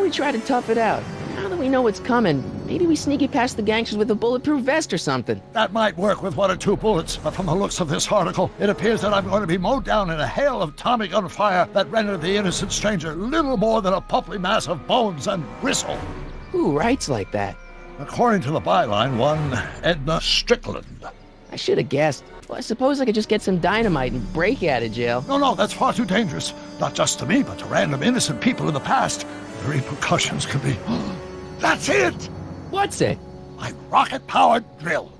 we try to tough it out? Now that we know what's coming, maybe we sneak it past the gangsters with a bulletproof vest or something. That might work with 1 or 2 bullets, but from the looks of this article, it appears that I'm going to be mowed down in a hail of Tommy gunfire that rendered the innocent stranger little more than a puffy mass of bones and gristle. Who writes like that? According to the byline, one Edna Strickland. I should have guessed. Well, I suppose I could just get some dynamite and break out of jail. No, that's far too dangerous. Not just to me, but to random innocent people in the past. The repercussions could be... That's it! What's it? My rocket-powered drill.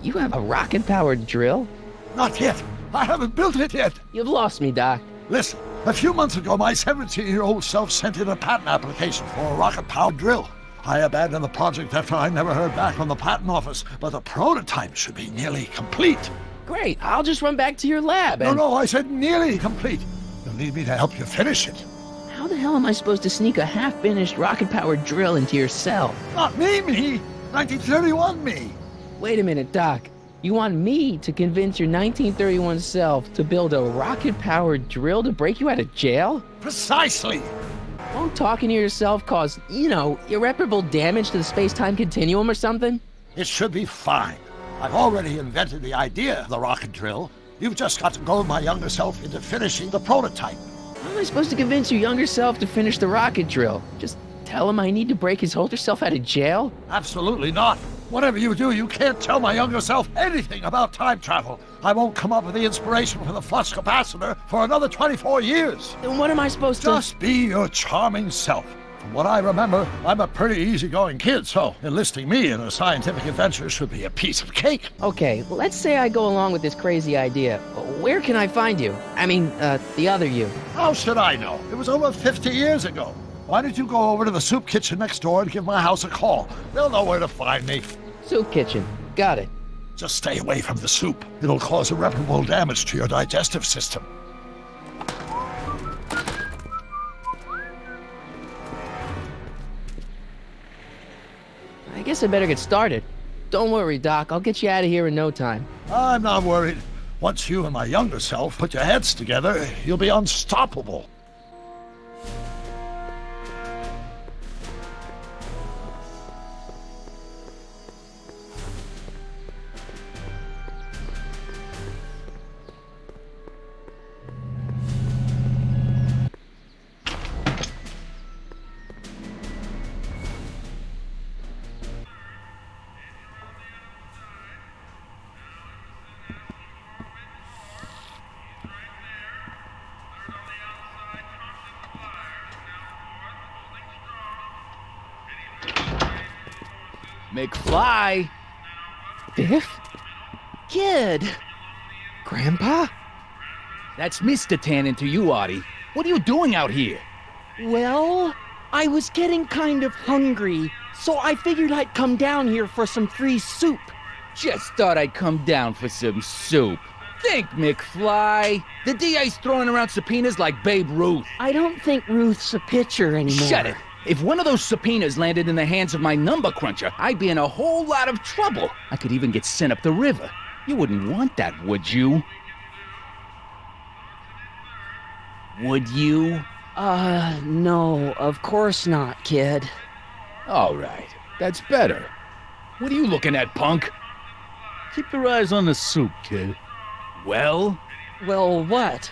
You have a rocket-powered drill? Not yet. I haven't built it yet. You've lost me, Doc. Listen, a few months ago, my 17-year-old self sent in a patent application for a rocket-powered drill. I abandoned the project after I never heard back from the patent office, but the prototype should be nearly complete. Great, I'll just run back to your lab and... No, I said nearly complete. You'll need me to help you finish it. How the hell am I supposed to sneak a half-finished rocket-powered drill into your cell? Not me. 1931 me. Wait a minute, Doc. You want me to convince your 1931 self to build a rocket-powered drill to break you out of jail? Precisely. Won't talking to yourself cause, irreparable damage to the space-time continuum or something? It should be fine. I've already invented the idea of the rocket drill. You've just got to goad my younger self into finishing the prototype. How am I supposed to convince your younger self to finish the rocket drill? Just tell him I need to break his older self out of jail? Absolutely not. Whatever you do, you can't tell my younger self anything about time travel. I won't come up with the inspiration for the flux capacitor for another 24 years. Then what am I supposed to... Just be your charming self. From what I remember, I'm a pretty easygoing kid, so enlisting me in a scientific adventure should be a piece of cake. Okay, well, let's say I go along with this crazy idea. Where can I find you? I mean, the other you. How should I know? It was over 50 years ago. Why don't you go over to the soup kitchen next door and give my house a call? They'll know where to find me. Soup kitchen. Got it. Just stay away from the soup. It'll cause irreparable damage to your digestive system. I guess I better get started. Don't worry, Doc. I'll get you out of here in no time. I'm not worried. Once you and my younger self put your heads together, you'll be unstoppable. McFly! Biff? Kid! Grandpa? That's Mr. Tannen to you, Artie. What are you doing out here? Well, I was getting kind of hungry, so I figured I'd come down here for some free soup. Just thought I'd come down for some soup. Think, McFly. The DA's throwing around subpoenas like Babe Ruth. I don't think Ruth's a pitcher anymore. Shut it! If one of those subpoenas landed in the hands of my number cruncher, I'd be in a whole lot of trouble. I could even get sent up the river. You wouldn't want that, would you? Would you? No, of course not, kid. All right, that's better. What are you looking at, punk? Keep your eyes on the soup, kid. Well? Well, what?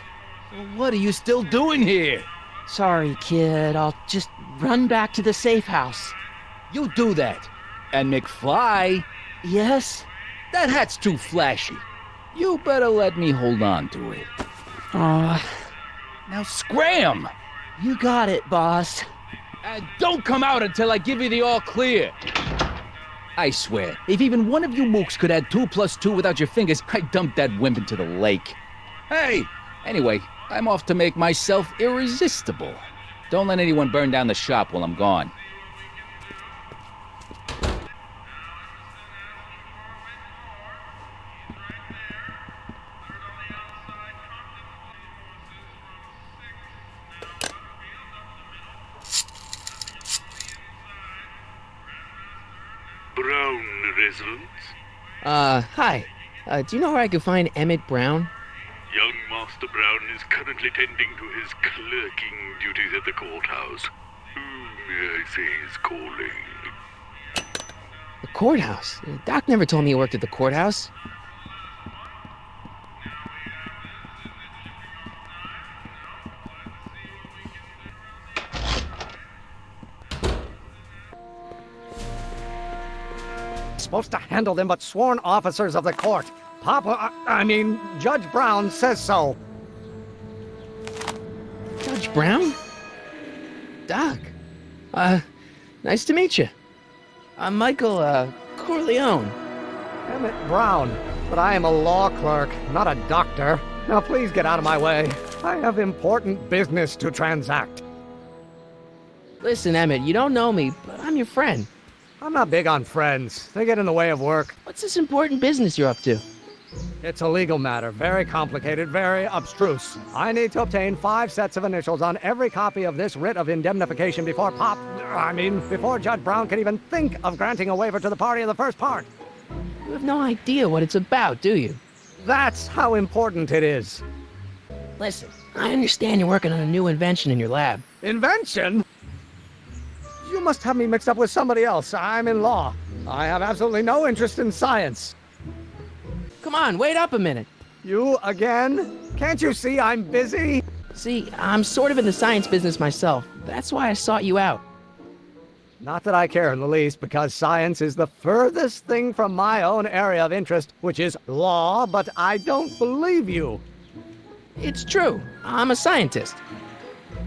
What are you still doing here? Sorry, kid. I'll just run back to the safe house. You do that. And McFly, Yes? that hat's too flashy. You better let me hold on to it. Now scram! You got it, boss. And don't come out until I give you the all clear. I swear, if even one of you mooks could add 2 + 2 without your fingers, I'd dump that wimp into the lake. Hey! Anyway, I'm off to make myself irresistible. Don't let anyone burn down the shop while I'm gone. Brown residence? Hi. Do you know where I could find Emmett Brown? Young Master Brown is currently tending to his clerking duties at the courthouse. I see he's calling. The courthouse. Doc never told me he worked at the courthouse. Supposed to handle them but sworn officers of the court. Judge Brown says so. Judge Brown? Doc. Nice to meet you. I'm Michael, Corleone. Emmett Brown, but I am a law clerk, not a doctor. Now please get out of my way. I have important business to transact. Listen, Emmett, you don't know me, but I'm your friend. I'm not big on friends. They get in the way of work. What's this important business you're up to? It's a legal matter, very complicated, very abstruse. I need to obtain 5 sets of initials on every copy of this writ of indemnification before before Judge Brown can even think of granting a waiver to the party in the first part. You have no idea what it's about, do you? That's how important it is. Listen, I understand you're working on a new invention in your lab. Invention? You must have me mixed up with somebody else. I'm in law. I have absolutely no interest in science. Come on, wait up a minute. You again? Can't you see I'm busy? See, I'm sort of in the science business myself. That's why I sought you out. Not that I care in the least, because science is the furthest thing from my own area of interest, which is law, but I don't believe you. It's true. I'm a scientist.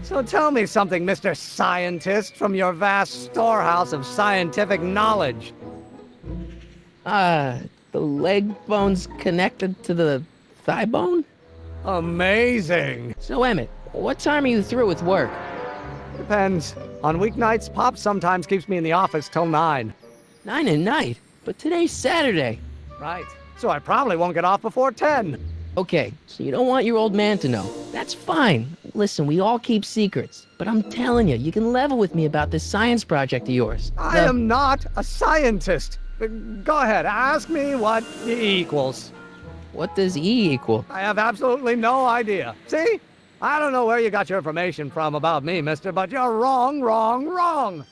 So tell me something, Mr. Scientist, from your vast storehouse of scientific knowledge. The leg bone's connected to the thigh bone? Amazing. So, Emmett, what time are you through with work? Depends. On weeknights, Pop sometimes keeps me in the office till 9. 9 at night? But today's Saturday. Right. So I probably won't get off before 10. Okay, so you don't want your old man to know. That's fine. Listen, we all keep secrets. But I'm telling you, you can level with me about this science project of yours. I am not a scientist. Go ahead, ask me what E equals. What does E equal? I have absolutely no idea. See? I don't know where you got your information from about me, mister, but you're wrong.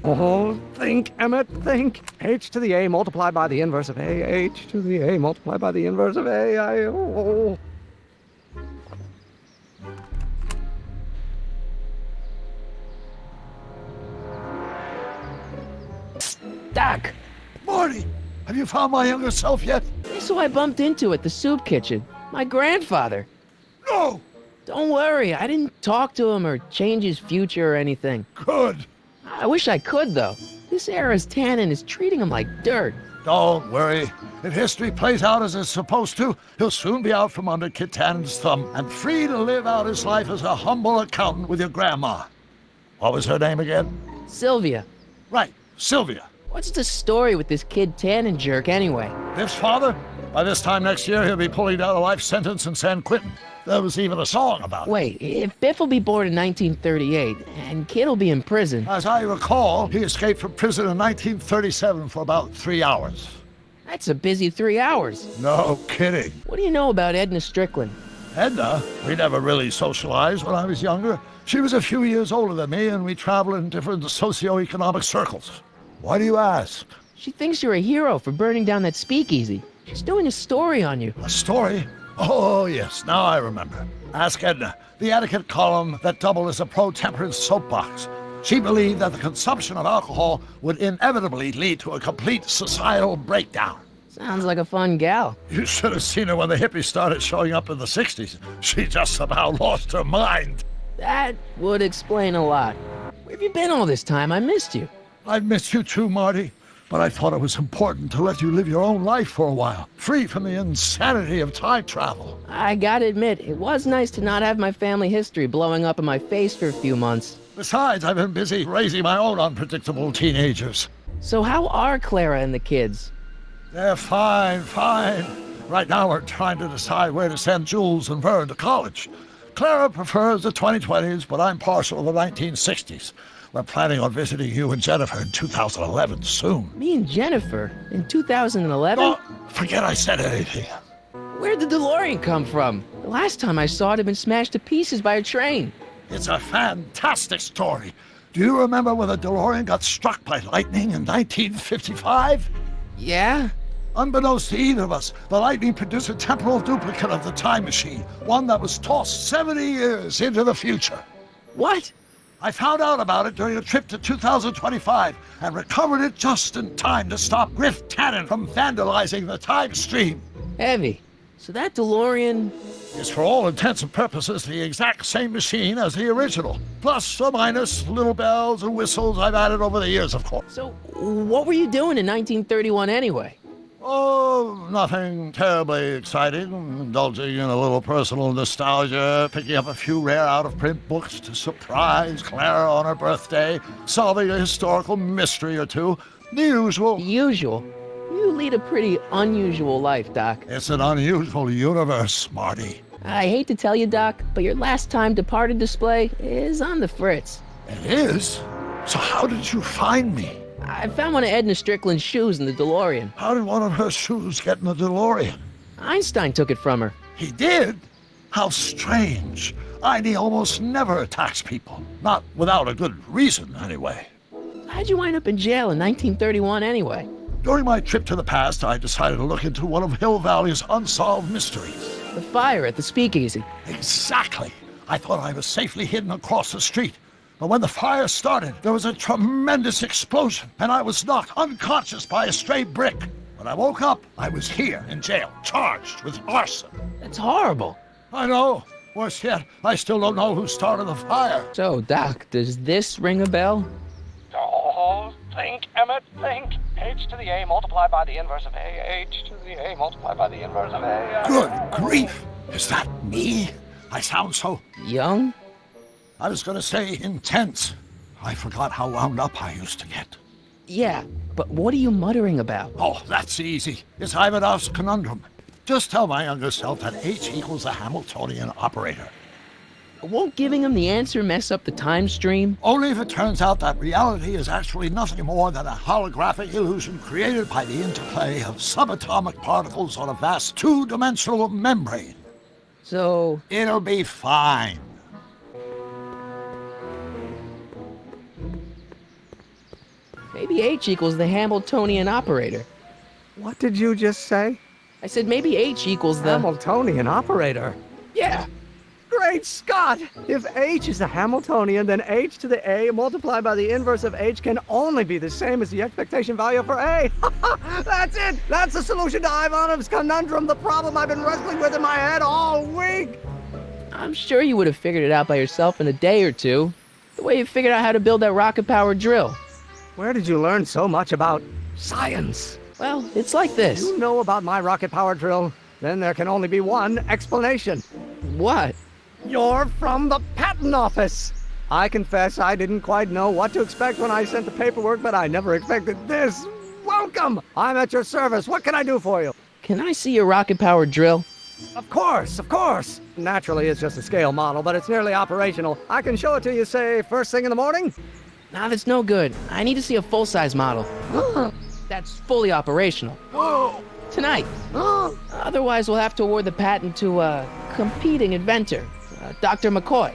Oh, think, Emmett, think. H to the A multiplied by the inverse of A. H to the A multiplied by the inverse of A. Doc! Marty, have you found my younger self yet? Guess who I bumped into at the soup kitchen? My grandfather. No! Don't worry, I didn't talk to him or change his future or anything. Good. I wish I could, though. This era's tannin is treating him like dirt. Don't worry. If history plays out as it's supposed to, he'll soon be out from under Kit Tannen's thumb and free to live out his life as a humble accountant with your grandma. What was her name again? Sylvia. Right, Sylvia. What's the story with this kid Tannen jerk anyway? Biff's father? By this time next year, he'll be pulling down a life sentence in San Quentin. There was even a song about it. Wait, if Biff will be born in 1938 and Kid will be in prison... As I recall, he escaped from prison in 1937 for about 3 hours. That's a busy 3 hours. No kidding. What do you know about Edna Strickland? Edna? We never really socialized when I was younger. She was a few years older than me, and we traveled in different socioeconomic circles. Why do you ask? She thinks you're a hero for burning down that speakeasy. She's doing a story on you. A story? Oh, yes, now I remember. Ask Edna, the etiquette column that doubled as a pro-temperance soapbox. She believed that the consumption of alcohol would inevitably lead to a complete societal breakdown. Sounds like a fun gal. You should have seen her when the hippies started showing up in the 60s. She just about lost her mind. That would explain a lot. Where have you been all this time? I missed you. I've missed you too, Marty. But I thought it was important to let you live your own life for a while, free from the insanity of time travel. I gotta admit, it was nice to not have my family history blowing up in my face for a few months. Besides, I've been busy raising my own unpredictable teenagers. So how are Clara and the kids? They're fine. Right now we're trying to decide where to send Jules and Vern to college. Clara prefers the 2020s, but I'm partial to the 1960s. We're planning on visiting you and Jennifer in 2011 soon. Me and Jennifer? In 2011? Oh, forget I said anything. Where'd the DeLorean come from? The last time I saw it had been smashed to pieces by a train. It's a fantastic story. Do you remember when the DeLorean got struck by lightning in 1955? Yeah? Unbeknownst to either of us, the lightning produced a temporal duplicate of the time machine, one that was tossed 70 years into the future. What? I found out about it during a trip to 2025 and recovered it just in time to stop Griff Tannen from vandalizing the time stream. Heavy. So that DeLorean... It's for all intents and purposes the exact same machine as the original. Plus or minus little bells and whistles I've added over the years, of course. So, what were you doing in 1931 anyway? Oh, nothing terribly exciting. Indulging in a little personal nostalgia, picking up a few rare out-of-print books to surprise Clara on her birthday, solving a historical mystery or two. The usual. The usual? You lead a pretty unusual life, Doc. It's an unusual universe, Marty. I hate to tell you, Doc, but your last time departed display is on the fritz. It is? So how did you find me? I found one of Edna Strickland's shoes in the DeLorean. How did one of her shoes get in the DeLorean? Einstein took it from her. He did? How strange. Heidi almost never attacks people. Not without a good reason, anyway. How'd you wind up in jail in 1931 anyway? During my trip to the past, I decided to look into one of Hill Valley's unsolved mysteries. The fire at the speakeasy. Exactly. I thought I was safely hidden across the street. But when the fire started, there was a tremendous explosion, and I was knocked unconscious by a stray brick. When I woke up, I was here in jail, charged with arson. That's horrible. I know. Worse yet, I still don't know who started the fire. So, Doc, does this ring a bell? Oh, think, Emmett, think. H to the A multiplied by the inverse of A. H to the A multiplied by the inverse of A. Good grief! Is that me? I sound so... Young? I was gonna say intense. I forgot how wound up I used to get. Yeah, but what are you muttering about? Oh, that's easy. It's Ivanov's conundrum. Just tell my younger self that H equals a Hamiltonian operator. Won't giving him the answer mess up the time stream? Only if it turns out that reality is actually nothing more than a holographic illusion created by the interplay of subatomic particles on a vast two-dimensional membrane. So... It'll be fine. maybe H equals the Hamiltonian operator. What did you just say? I said maybe H equals the... Hamiltonian operator. Yeah! Great Scott! If H is the Hamiltonian, then H to the A multiplied by the inverse of H can only be the same as the expectation value for A. That's it! That's the solution to Ivanov's conundrum, the problem I've been wrestling with in my head all week! I'm sure you would have figured it out by yourself in a day or two. The way you figured out how to build that rocket-powered drill. Where did you learn so much about science? Well, it's like this. You know about my rocket-powered drill? Then there can only be one explanation. What? You're from the patent office. I confess I didn't quite know what to expect when I sent the paperwork, but I never expected this. Welcome! I'm at your service. What can I do for you? Can I see your rocket-powered drill? Of course, of course. Naturally, it's just a scale model, but it's nearly operational. I can show it to you, say, first thing in the morning? Nah, that's no good. I need to see a full-size model. That's fully operational. Tonight. Otherwise, we'll have to award the patent to a competing inventor, Dr. McCoy.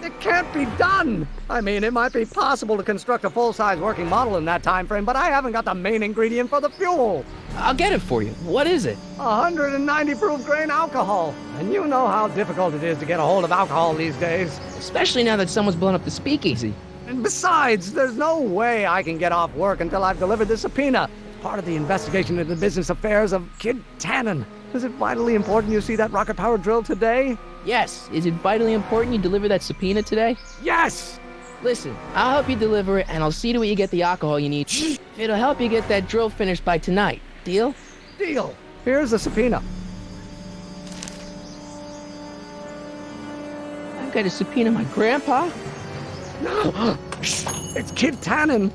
It can't be done! I mean, it might be possible to construct a full-size working model in that time frame, but I haven't got the main ingredient for the fuel. I'll get it for you. What is it? 190 proof grain alcohol. And you know how difficult it is to get a hold of alcohol these days. Especially now that someone's blown up the speakeasy. And besides, there's no way I can get off work until I've delivered the subpoena. It's part of the investigation into the business affairs of Kid Tannen. Is it vitally important you see that rocket-powered drill today? Yes. Is it vitally important you deliver that subpoena today? Yes! Listen, I'll help you deliver it, and I'll see to it you get the alcohol you need. It'll help you get that drill finished by tonight. Deal? Deal. Here's the subpoena. I've got to subpoena my grandpa? It's Kid Tannen.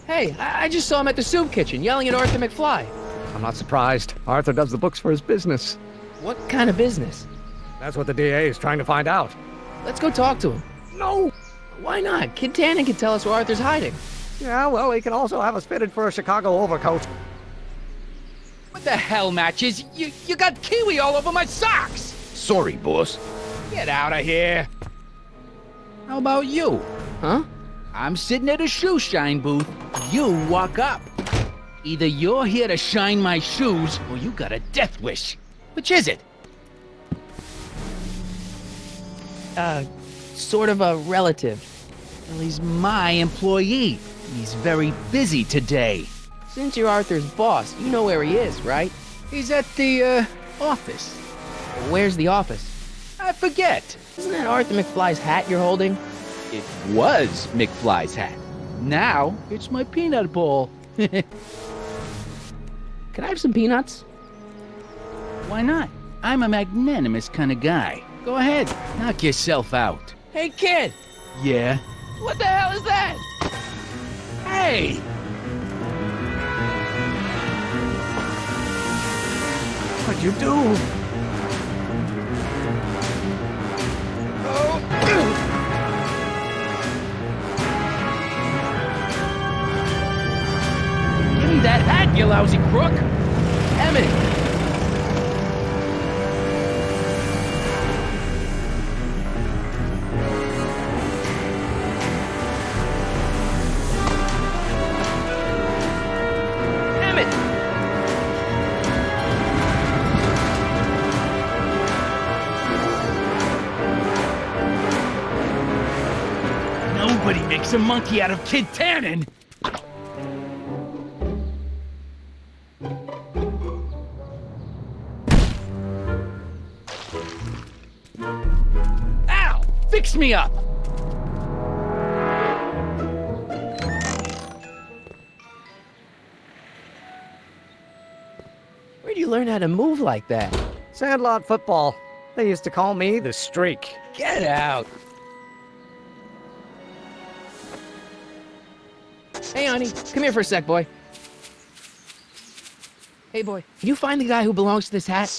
Hey, I just saw him at the soup kitchen yelling at Arthur McFly. I'm not surprised. Arthur does the books for his business. What kind of business? That's what the DA is trying to find out. Let's go talk to him. No! Why not? Kid Tannen can tell us where Arthur's hiding. Yeah, well, he can also have us fitted for a Chicago overcoat. What the hell, Matches? You got kiwi all over my socks! Sorry, boss. Get out of here! How about you? Huh? I'm sitting at a shoe shine booth. You walk up. Either you're here to shine my shoes, or you got a death wish. Which is it? Sort of a relative. Well, he's my employee. He's very busy today. Since you're Arthur's boss, you know where he is, right? He's at the, office. Where's the office? I forget. Isn't that Arthur McFly's hat you're holding? It was McFly's hat. Now, it's my peanut ball. Can I have some peanuts? Why not? I'm a magnanimous kind of guy. Go ahead, knock yourself out. Hey, kid! Yeah? What the hell is that? Hey! What'd you do? Give me that hat, you lousy crook! Emmett! Nobody makes a monkey out of Kid Tannen! Ow! Fix me up! Where'd you learn how to move like that? Sandlot football. They used to call me the Streak. Get out! Hey, honey, come here for a sec, boy. Hey, boy, can you find the guy who belongs to this hat?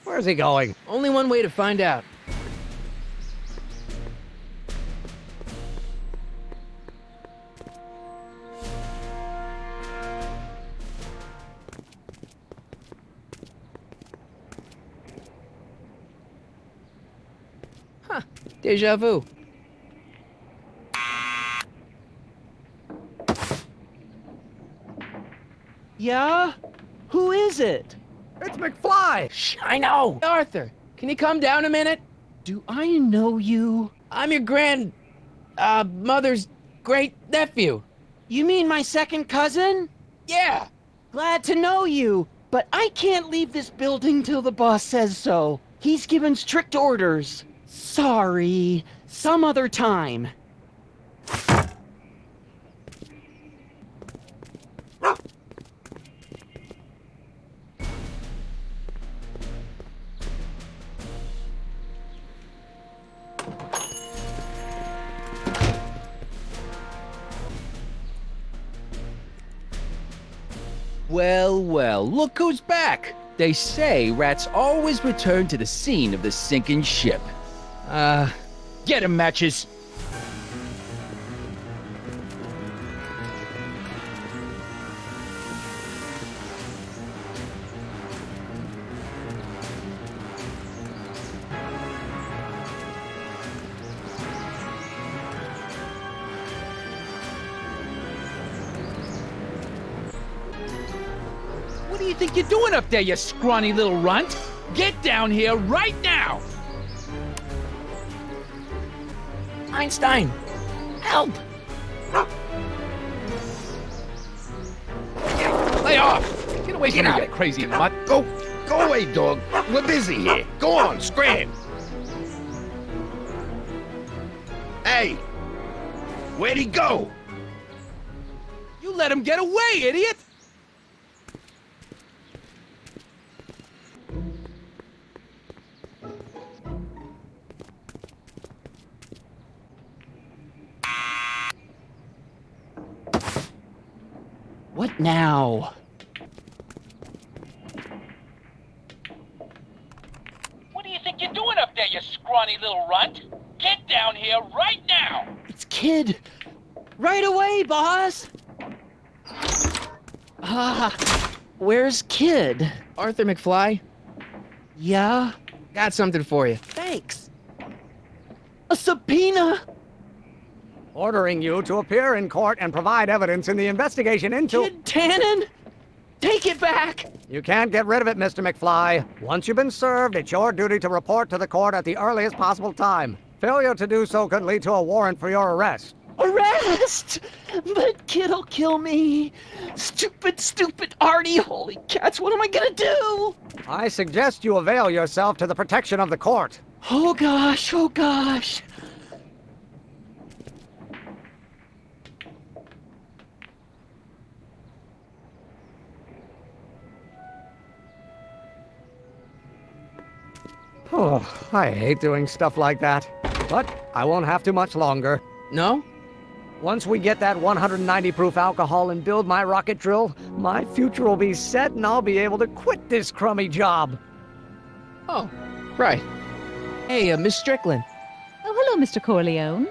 Where's he going? Only one way to find out. Huh, deja vu. Yeah? Who is it? It's McFly! Shh, I know! Arthur, can you come down a minute? Do I know you? I'm your mother's great-nephew. You mean my second cousin? Yeah! Glad to know you, but I can't leave this building till the boss says so. He's given strict orders. Sorry, some other time. Well, well, look who's back! They say rats always return to the scene of the sinking ship. Get 'em, Matches! What do you think you're doing up there, you scrawny little runt? Get down here right now! Einstein! Help! Lay off! Get away from me, you crazy mutt! Go away, dog. We're busy here. Go on, scram. Hey, where'd he go? You let him get away, idiot! What now? What do you think you're doing up there, you scrawny little runt? Get down here right now! It's Kid. Right away, boss. Where's Kid? Arthur McFly? Yeah? Got something for you. Thanks. A subpoena! Ordering you to appear in court and provide evidence in the investigation into... Kid Tannen? Take it back! You can't get rid of it, Mr. McFly. Once you've been served, it's your duty to report to the court at the earliest possible time. Failure to do so could lead to a warrant for your arrest. Arrest! But kid'll kill me. Stupid Artie. Holy cats, what am I gonna do? I suggest you avail yourself to the protection of the court. Oh gosh, oh gosh. Oh, I hate doing stuff like that. But I won't have to much longer. No? Once we get that 190 proof alcohol and build my rocket drill, my future will be set and I'll be able to quit this crummy job. Oh, right. Hey, Miss Strickland. Oh, hello, Mr. Corleone.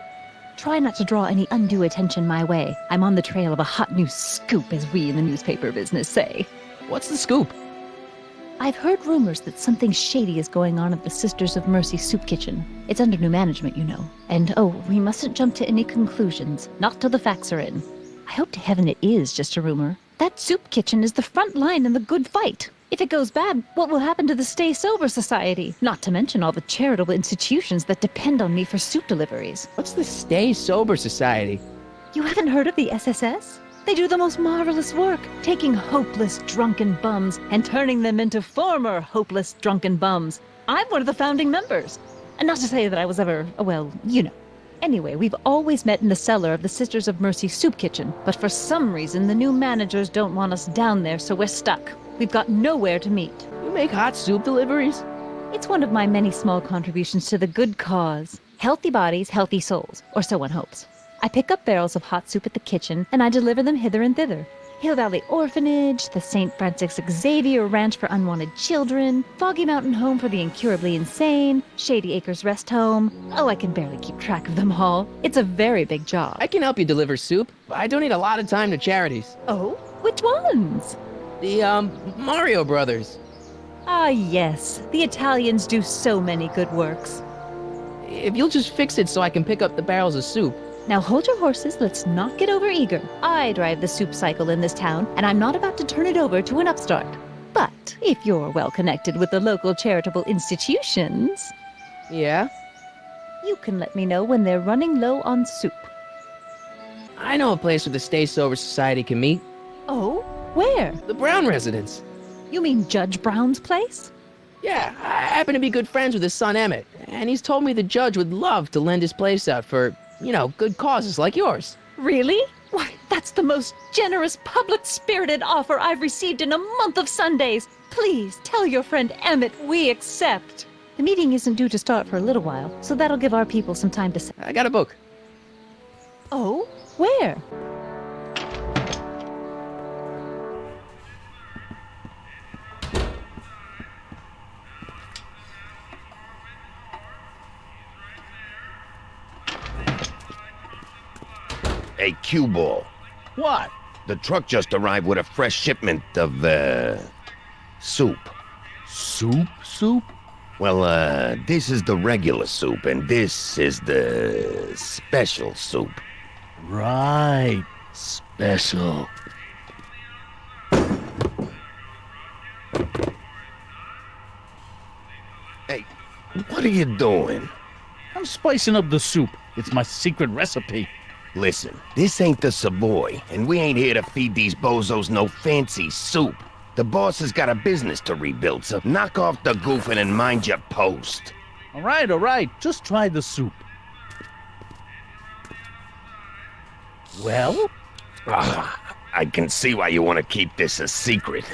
Try not to draw any undue attention my way. I'm on the trail of a hot new scoop, as we in the newspaper business say. What's the scoop? I've heard rumors that something shady is going on at the Sisters of Mercy soup kitchen. It's under new management, you know. And oh, we mustn't jump to any conclusions, not till the facts are in. I hope to heaven it is just a rumor. That soup kitchen is the front line in the good fight. If it goes bad, what will happen to the Stay Sober Society? Not to mention all the charitable institutions that depend on me for soup deliveries. What's the Stay Sober Society? You haven't heard of the SSS? They do the most marvelous work, taking hopeless drunken bums and turning them into former hopeless drunken bums. I'm one of the founding members. And not to say that I was ever, well, you know. Anyway, we've always met in the cellar of the Sisters of Mercy soup kitchen, but for some reason the new managers don't want us down there, so we're stuck. We've got nowhere to meet. You make hot soup deliveries? It's one of my many small contributions to the good cause. Healthy bodies, healthy souls, or so one hopes. I pick up barrels of hot soup at the kitchen, and I deliver them hither and thither. Hill Valley Orphanage, the St. Francis Xavier Ranch for Unwanted Children, Foggy Mountain Home for the Incurably Insane, Shady Acres Rest Home. Oh, I can barely keep track of them all. It's a very big job. I can help you deliver soup. I donate a lot of time to charities. Oh? Which ones? The, Mario Brothers. Ah, yes. The Italians do so many good works. If you'll just fix it so I can pick up the barrels of soup. Now hold your horses, let's not get overeager. I drive the soup cycle in this town, and I'm not about to turn it over to an upstart. But if you're well connected with the local charitable institutions, Yeah? you can let me know when they're running low on soup. I know a place where the Stay Sober Society can meet. Oh? Where? The Brown residence. You mean Judge Brown's place? Yeah, I happen to be good friends with his son Emmett, and he's told me the judge would love to lend his place out for, you know, good causes like yours. Really? Why, that's the most generous, public-spirited offer I've received in a month of Sundays. Please tell your friend Emmett we accept. The meeting isn't due to start for a little while, so that'll give our people some time to... I got a book. Oh? Where? Hey, cue ball. What? The truck just arrived with a fresh shipment of, soup. Soup? Well, this is the regular soup, and this is the special soup. Right. Special. Hey, what are you doing? I'm spicing up the soup. It's my secret recipe. Listen, this ain't the Savoy, and we ain't here to feed these bozos no fancy soup. The boss has got a business to rebuild, so knock off the goofing and mind your post. All right. Just try the soup. Well? I can see why you want to keep this a secret.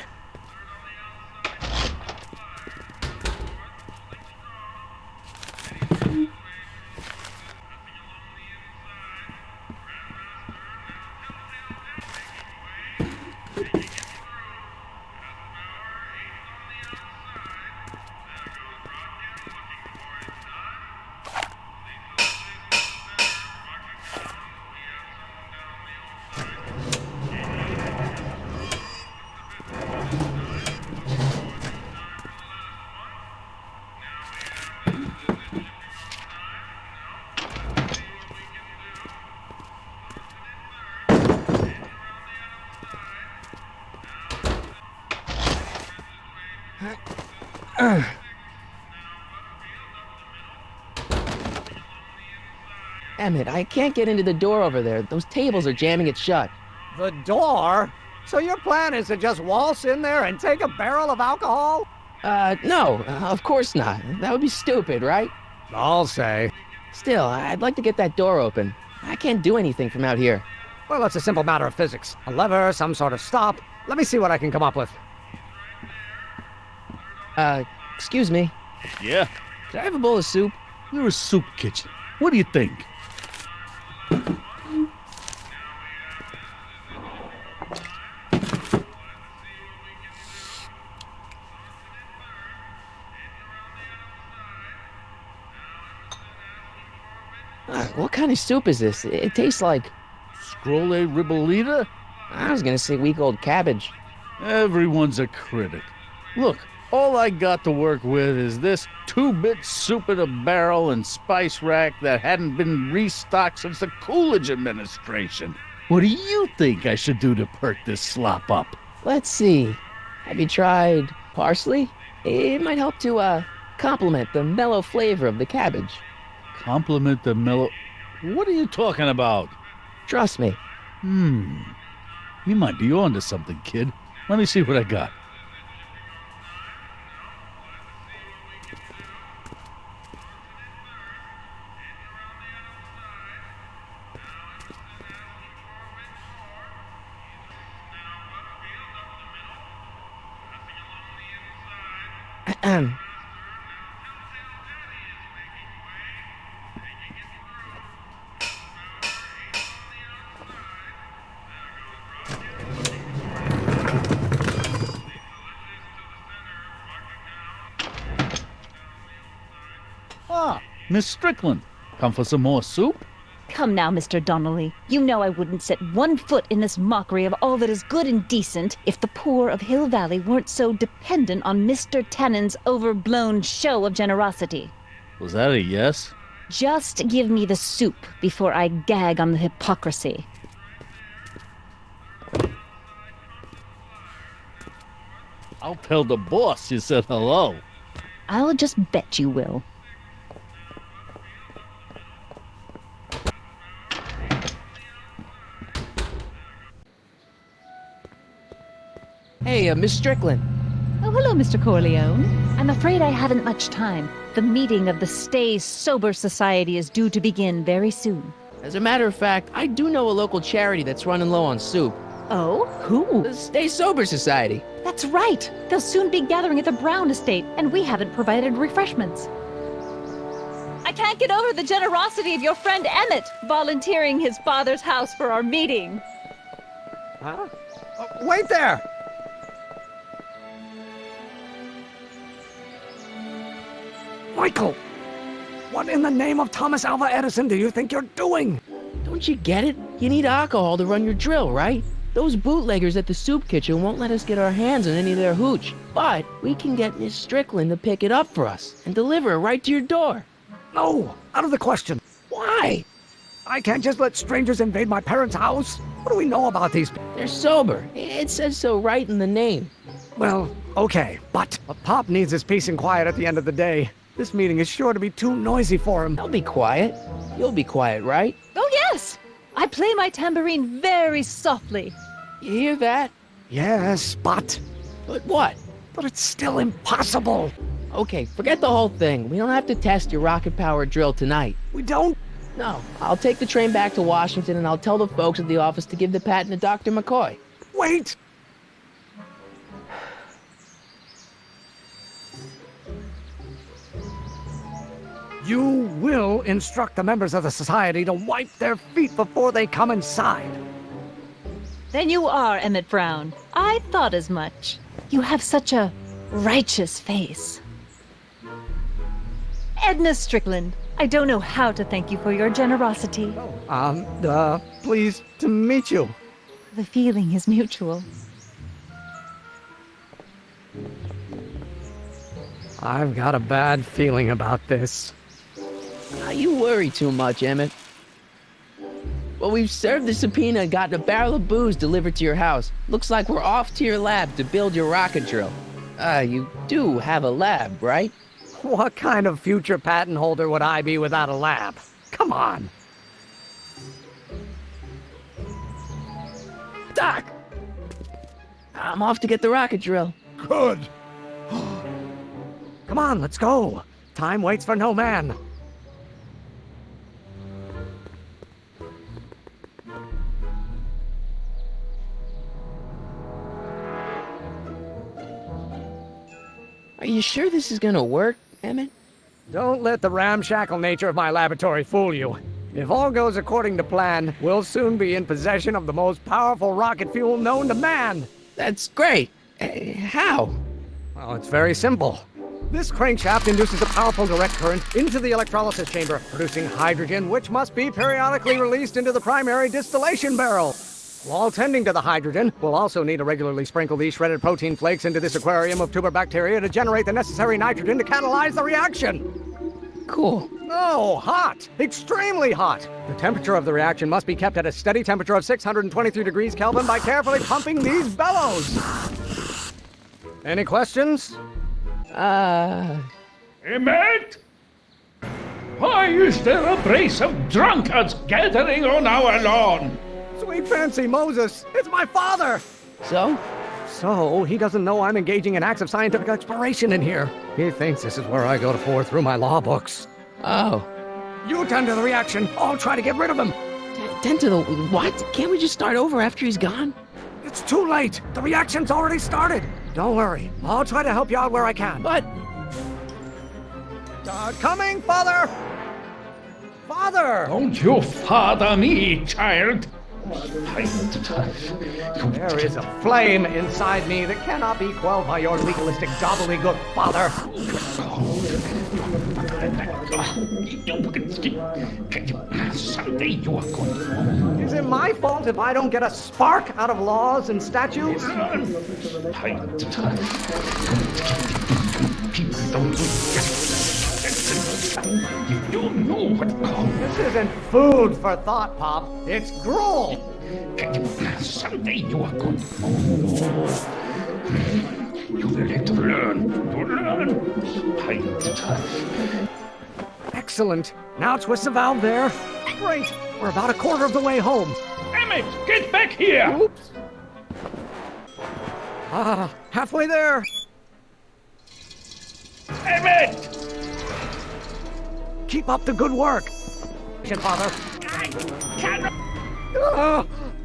Emmett, I can't get into the door over there. Those tables are jamming it shut. The door? So your plan is to just waltz in there and take a barrel of alcohol? No, of course not. That would be stupid, right? I'll say. Still, I'd like to get that door open. I can't do anything from out here. Well, it's a simple matter of physics. A lever, some sort of stop. Let me see what I can come up with. Excuse me. Yeah? Could I have a bowl of soup? We're a soup kitchen. What do you think? What kind of soup is this? It tastes like... Scrolle ribolita? I was gonna say week-old cabbage. Everyone's a critic. Look, all I got to work with is this 2-bit soup in a barrel and spice rack that hadn't been restocked since the Coolidge administration. What do you think I should do to perk this slop up? Let's see. Have you tried parsley? It might help to, complement the mellow flavor of the cabbage. Compliment the mellow... What are you talking about? Trust me. You might be onto something, kid. Let me see what I got. Ah, Miss Strickland. Come for some more soup? Come now, Mr. Donnelly. You know I wouldn't set one foot in this mockery of all that is good and decent if the poor of Hill Valley weren't so dependent on Mr. Tannen's overblown show of generosity. Was that a yes? Just give me the soup before I gag on the hypocrisy. I'll tell the boss you said hello. I'll just bet you will. Hey, Miss Strickland. Oh, hello, Mr. Corleone. I'm afraid I haven't much time. The meeting of the Stay Sober Society is due to begin very soon. As a matter of fact, I do know a local charity that's running low on soup. Oh? Who? The Stay Sober Society. That's right. They'll soon be gathering at the Brown estate, and we haven't provided refreshments. I can't get over the generosity of your friend Emmett volunteering his father's house for our meeting. Huh? Wait there! Michael! What in the name of Thomas Alva Edison do you think you're doing? Don't you get it? You need alcohol to run your drill, right? Those bootleggers at the soup kitchen won't let us get our hands on any of their hooch. But we can get Miss Strickland to pick it up for us and deliver it right to your door. No, out of the question. Why? I can't just let strangers invade my parents' house. What do we know about these people? They're sober. It says so right in the name. Well, okay, but Pop needs his peace and quiet at the end of the day. This meeting is sure to be too noisy for him. I'll be quiet. You'll be quiet, right? Oh, yes! I play my tambourine very softly. You hear that? Yes, but But what? it's still impossible. Okay, forget the whole thing. We don't have to test your rocket-powered drill tonight. We don't. No, I'll take the train back to Washington and I'll tell the folks at the office to give the patent to Dr. McCoy. Wait. You will instruct the members of the society to wipe their feet before they come inside. Then you are Emmett Brown. I thought as much. You have such a righteous face. Edna Strickland, I don't know how to thank you for your generosity. Pleased to meet you. The feeling is mutual. I've got a bad feeling about this. You worry too much, Emmett. Well, we've served the subpoena and gotten a barrel of booze delivered to your house. Looks like we're off to your lab to build your rocket drill. You do have a lab, right? What kind of future patent holder would I be without a lab? Come on. Doc! I'm off to get the rocket drill. Good. Come on, let's go. Time waits for no man. Are you sure this is gonna work, Emmett? Don't let the ramshackle nature of my laboratory fool you. If all goes according to plan, we'll soon be in possession of the most powerful rocket fuel known to man. That's great. How? Well, it's very simple. This crankshaft induces a powerful direct current into the electrolysis chamber, producing hydrogen, which must be periodically released into the primary distillation barrel. While tending to the hydrogen, we'll also need to regularly sprinkle these shredded protein flakes into this aquarium of tuber bacteria to generate the necessary nitrogen to catalyze the reaction. Cool. Oh, hot! Extremely hot! The temperature of the reaction must be kept at a steady temperature of 623 degrees Kelvin by carefully pumping these bellows. Any questions? Emmett? Why is there a brace of drunkards gathering on our lawn? Sweet fancy Moses, it's my father! So? So, he doesn't know I'm engaging in acts of scientific exploration in here. He thinks this is where I go to pour through my law books. Oh. You tend to the reaction, I'll try to get rid of him. Tend to the what? Can't we just start over after he's gone? It's too late, the reaction's already started. Don't worry, I'll try to help you out where I can. But... Coming, father! Father! Don't you father me, child! There is a flame inside me that cannot be quelled by your legalistic gobbledygook, father. Someday you are going Is it my fault if I don't get a spark out of laws and statutes? People don't you know what This isn't food for thought, Pop. It's gruel. someday you are going you will have to learn. Excellent. Now twist the valve there. Great. We're about a quarter of the way home. Emmett, get back here! Oops. Halfway there. Emmett! Keep up the good work. Father.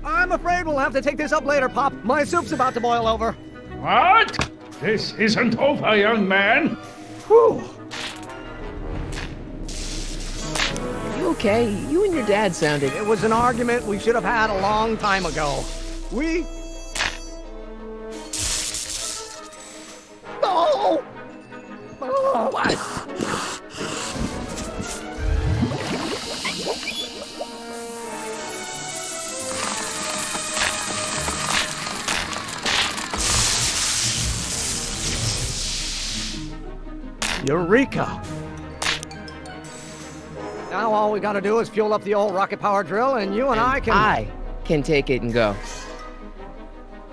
I'm afraid we'll have to take this up later, Pop. My soup's about to boil over. What? This isn't over, young man. Whew. You okay? You and your dad sounded... It was an argument we should have had a long time ago. We... Oh! Oh, what? Eureka! Now all we gotta do is fuel up the old rocket power drill and you and I can take it and go.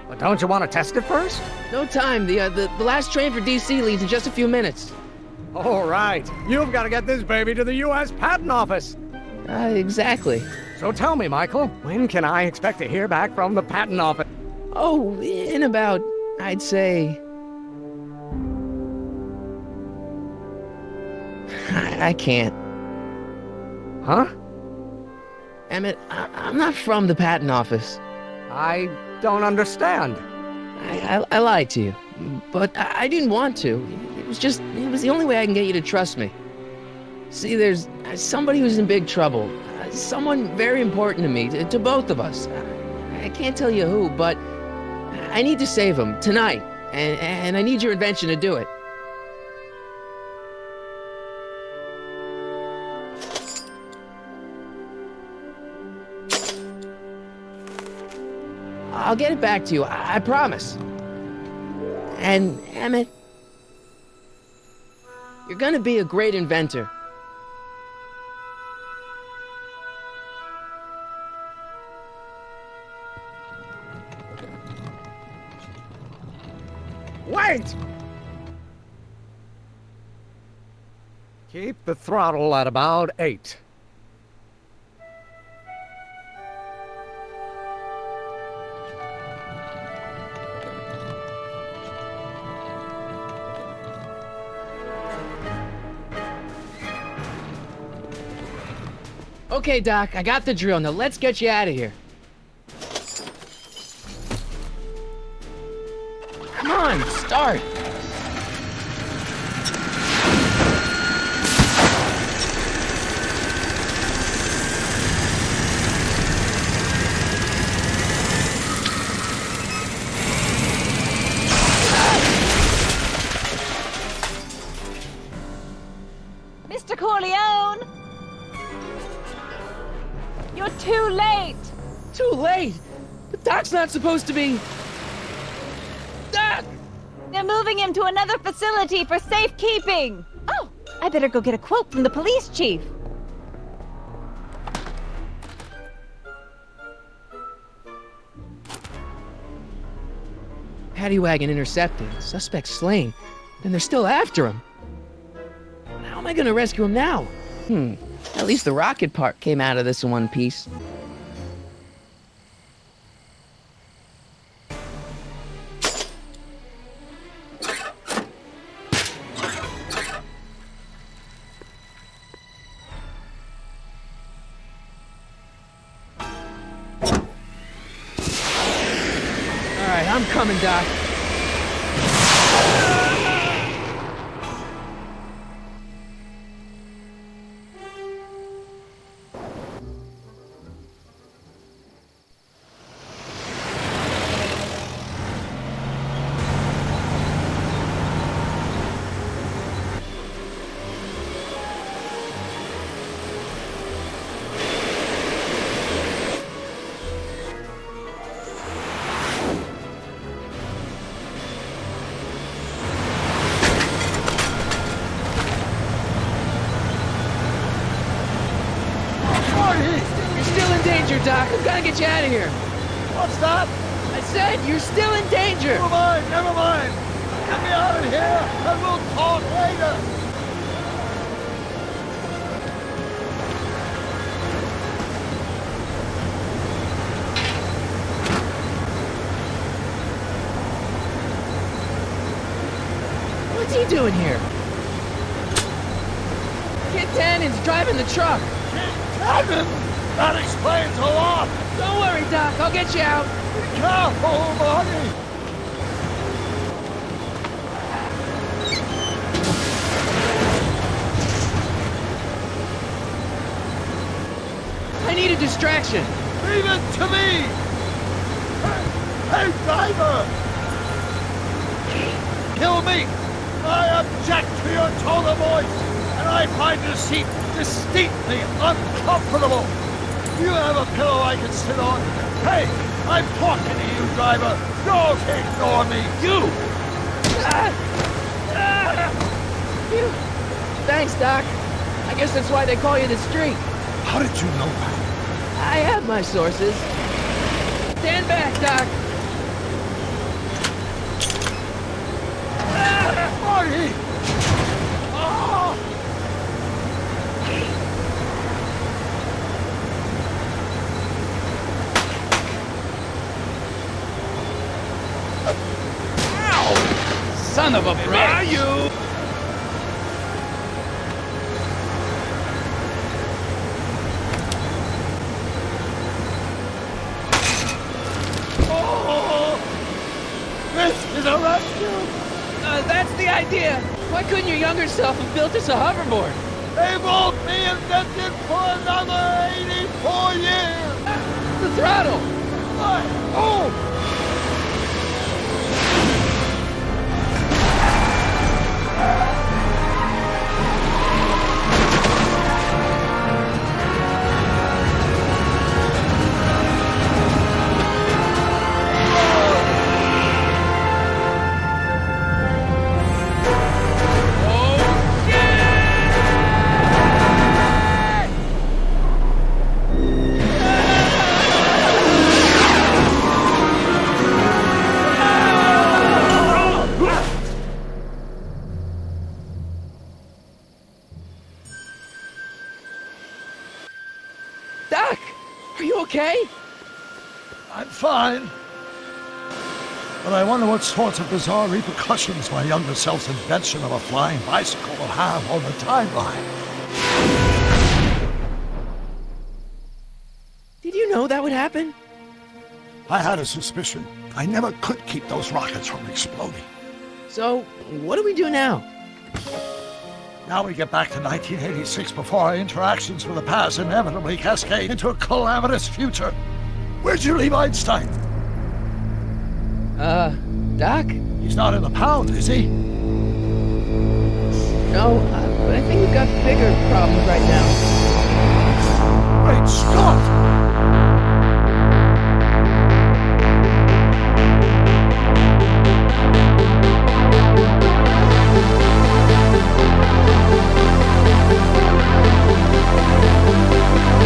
But don't you want to test it first? No time. The last train for DC leaves in just a few minutes. All right. You've got to get this baby to the U.S. Patent Office. Exactly. So tell me, Michael, when can I expect to hear back from the Patent Office? Oh, in about, I'd say... I can't. Huh? Emmett, I'm not from the patent office. I don't understand. I lied to you, but I didn't want to. It was the only way I can get you to trust me. See, there's somebody who's in big trouble. Someone very important to me, to both of us. I can't tell you who, but I need to save him tonight, and I need your invention to do it. I'll get it back to you, I promise. And, Emmett, you're gonna be a great inventor. Wait! Keep the throttle at about 8. Okay, Doc, I got the drill. Now let's get you out of here. Come on, start. Mr. Corleone! You're too late! Too late? But Doc's not supposed to be... Doc! They're moving him to another facility for safekeeping! Oh, I better go get a quote from the police chief. Paddy wagon intercepted, suspect slain. Then they're still after him. How am I gonna rescue him now? At least the rocket part came out of this in one piece. Alright, I'm coming, Doc. Doc, I'm gonna get you out of here. What's that? I said you're still in danger. Never mind, never mind. Get me out of here, and we'll talk later. What's he doing here? Kid Tannen's driving the truck. Kid Tannen? That explains a lot. Don't worry, Doc. I'll get you out. Be careful, Marty. I need a distraction. Leave it to me. Hey, driver. Kill me. I object to your tone of voice, and I find this seat distinctly uncomfortable. Do you have a pillow I can sit on? Hey, I'm talking to you, driver. Don't ignore me. You! Thanks, Doc. I guess that's why they call you the Streak. How did you know that? I have my sources. Stand back, Doc. Marty! Oh! Son of a bitch! Where are you? Oh! This is a rescue! That's the idea. Why couldn't your younger self have built us a hoverboard? They won't be invented for another 84 years! The throttle! What? Oh! Doc! Are you okay? I'm fine. But I wonder what sorts of bizarre repercussions my younger self's invention of a flying bicycle will have on the timeline. you know that would happen? I had a suspicion. I never could keep those rockets from exploding. So, what do we do now? Now we get back to 1986 before our interactions with the past inevitably cascade into a calamitous future. Where'd you leave Einstein? Doc? He's not in the pound, is he? No, but I think we've got bigger problems right